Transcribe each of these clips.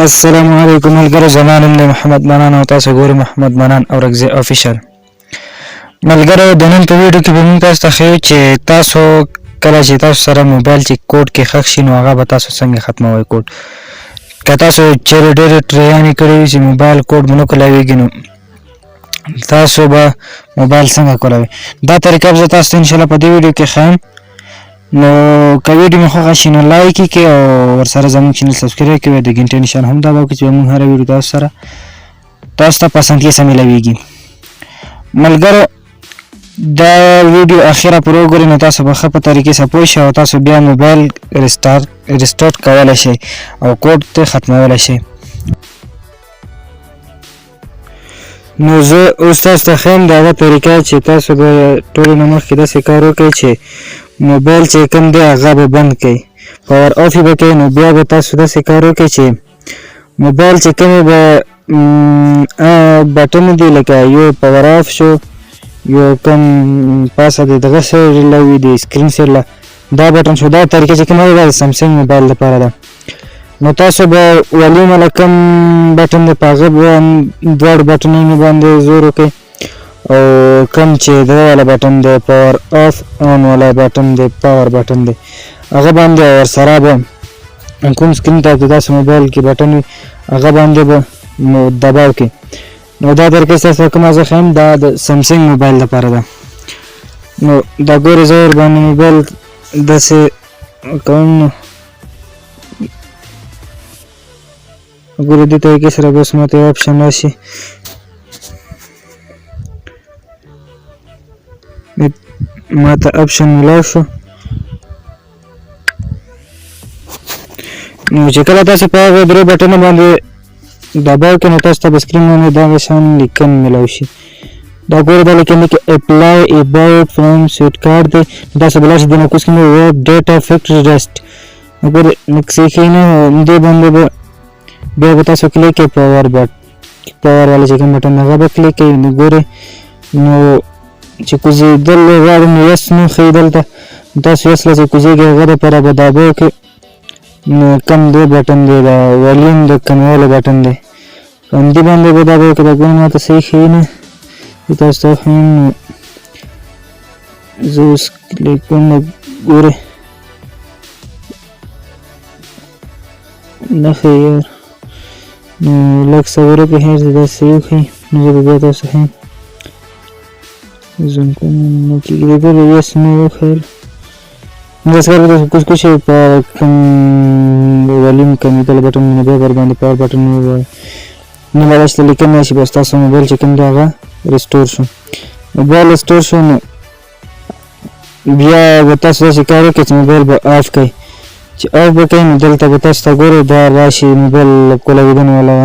السلام علیکم ملګرو، زما نوم دی محمد منان او تاسو ګورئ محمد منان اورکزی افیشل. ملګرو، د نن په ویډیو کې به موږ تاسو ته ښیو چې تاسو کله چې تاسو سره موبایل چې کوډ کې ښخ شي نو هغه به تاسو څنګه ختموئ کوډ. که تاسو چیرې ډېرې ټریانې کړې وي چې موبایل کوډ مو نه کولاویږي نو تاسو به موبایل څنګه کولاوئ. دا طریقه به زه تاسو ته انشاءالله په دې ویډیو کې ښیم. نو که ویډیو مو خوښه شي نو لایک یې کړئ او ورسره زموږ چینل سبسکرایب کړئ او د ګنټې نشان هم دباو کړئ چې زموږ هره ویډیو تاسو ته په اسانتۍ سره میلاویږي. ملګرو، دا ویډیو اخیره پورې وګورئ نو تاسو به ښه په طریقې سره پوه شئ او تاسو بیا موبایل ریسټارټ کولی شئ او کوډ ته ختمولی شئ. نو زه اوس تاسو ته ښیم د هغه طریقه چې تاسو به ټولو نه مخکې داسې کار وکړئ چې موبایل چې کوم دی هغه به بند کړئ، پاور آف یې به کړئ. نو بیا به تاسو داسې کار وکړئ چې موبایل چې کومې به بټن دي لکه یو پاور آف شو، یو کوم پاسه د دغه سره وي د سکرین سره دا بټن شو. دا طریقه چې کومه ده د سامسنګ موبایل لپاره ده. نو تاسو به ولیم والا کوم بټن دی په هغه دواړو بټنونو باندې زور وکړئ او کوم چې دغه والا بټن دی پاور آف آن والا بټن دی پاور بټن دی هغه باندې ورسره به کوم سکرین ته د تاسو موبایل کې بټن وي هغه باندې به دباو کړئ. نو دا طریقه ستاسو کومه زه ښیم دا د سامسنګ موبایل لپاره ده. نو دا ګورئ زه ورباندې موبایل داسې کوم نو ګورئ دې طریقې سره بس ماته یو اپشن راشي ماته اپشن ملاو شو. نو چې کله تاسو په هغه درې بټنو باندې دباو کړئ نو تاسو ته په سکرین باندې دغه شان لیکن ملاو شي. دا ګورئ دا لیکن کې اپلای اباوټ فرام سویټ کارت دی. تاسو بلای شئ د نو کوس کې ویب ډیټا فیکټری ریسټ ګورئ نکسې کې نه دې باندې به بیا به تاسو کلیک کړئ پاور والا چې کوم بټن هغه به کلیک کړئ. نو ګورئ نو چې کوزېدل غواړئ نو یس نو ښیي دلته تاسو یس له چې کوزېږي هغه دپاره به دباو کړئ. نو کم دی بټن دی دا والیم د کمولو بټن دی همدې باندې به دباو کړئ. دا ګورئ ماته صحیح ښیي نه تاسو ته وښیم. نو زه اوس کلیک کوم نو ګورئ نه ښیي یار. نو لږ صبر وکړئ خیر چې دا صحیح وښیي نو زه به بیا تاسو ښیم. زوم کوم نو کېږي ګورئ یس نو وښیل. داسې کار به تاسو کوشش کوئ په کوم والیم کمېدل بټن نو بیا ورباندې پاور بټن ووایئ نو کېدای شي لیکن راشي بس تاسو موبایل چې کوم دی هغه ریسټور شو. موبایل ریسټور شو نو بیا به تاسو داسې کار وکړئ چې موبایل به آف کړئ. چې آف به کړئ نو دلته به تاسو ته ګورئ دا راشي موبایل کولاوېدنې والا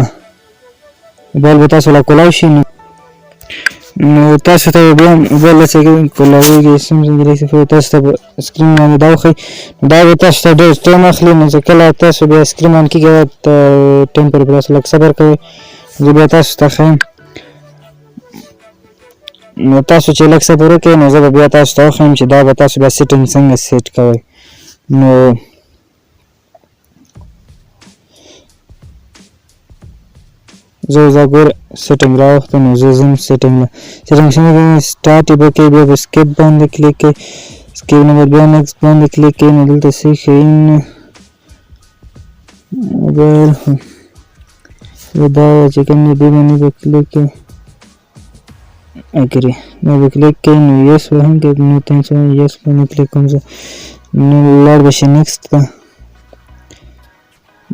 موبایل به تاسو له کولاو شي. نو تاسو ته بیا موبایل داسې کولاوېږي سمسنګ تاسو ته به سکرین باندې دا وښیي. دا به تاسو ته ډېر ټایم اخلي. نو چې کله تاسو بیا سکرین باندې کېږي ټایم پورې به تاسو لږ صبر کوئ. زه بیا تاسو ته ښیم. نو تاسو چې لږ صبر وکړئ نو زه به بیا تاسو ته وښیم چې دا به تاسو بیا سیټنګ څنګه سیټ کوئ. نو زه دا ګورئ سیټنګ راوخته نو زه ځم سیټنګ سټارټ یې به کوئ بیا به سکیپ باندې کلیک کوئ. سکیپ نه بیا نیکسټ باندې کلیک کوئ. نو دلته صحیح ښیي نه موبایل دا چې کوم دی دې باندې به کلیک کوئ اګري نو به کلیک کوئ. نو یس به هم کوئ. نو تاسو یس باندې کلیک کوم زه نو لاړ به شي نیکسټ ته.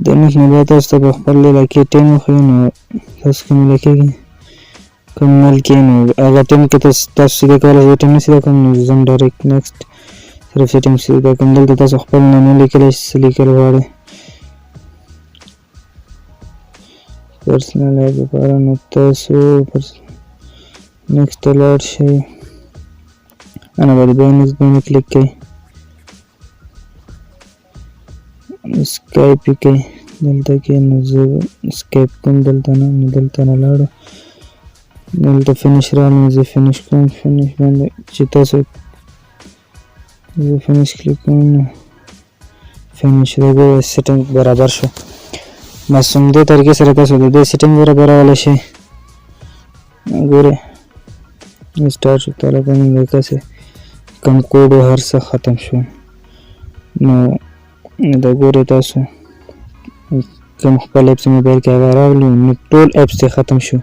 د نیکسټ نه بیا تاسو ته به خپل علاقې ټایم وښیي. نو تاسو کوم علاقې کې کوم ملک یې نو هغه ټایم کې تاسو سیده کولی شئ. ټایم نه سیده کوم نو ځم ډایرکټ نیکسټ صرف سیټنګ سیده کوم. دلته تاسو خپل نوم ولیکلی شئ څه لیکل غواړئ پرسنل ایپ لپاره. نو تاسو نیکسټ ته لاړ شئ. انا باندې بیا نیکسټ باندې کلیک کوئ. سکایپ یې کوئ دلته کې. نو زه سکایپ کوم دلته نه نو دلته نه لاړو دلته فینش راغلم. زه فینش کوم. فینش باندې چې تاسو زه فینش کلیک کوم نو فینش دا ګورئ سیټنګ برابر شو. بس همدې طریقې سره تاسو د دې سیټینګ برابرولی شئ. ګورئ سټارټ شو طالبه مې داسې کم کوډ و هر څه ختم شو. نو دا ګورئ تاسو کوم خپل اپس موبایل کې هغه راغلي نو ټول اپس یې ختم شو.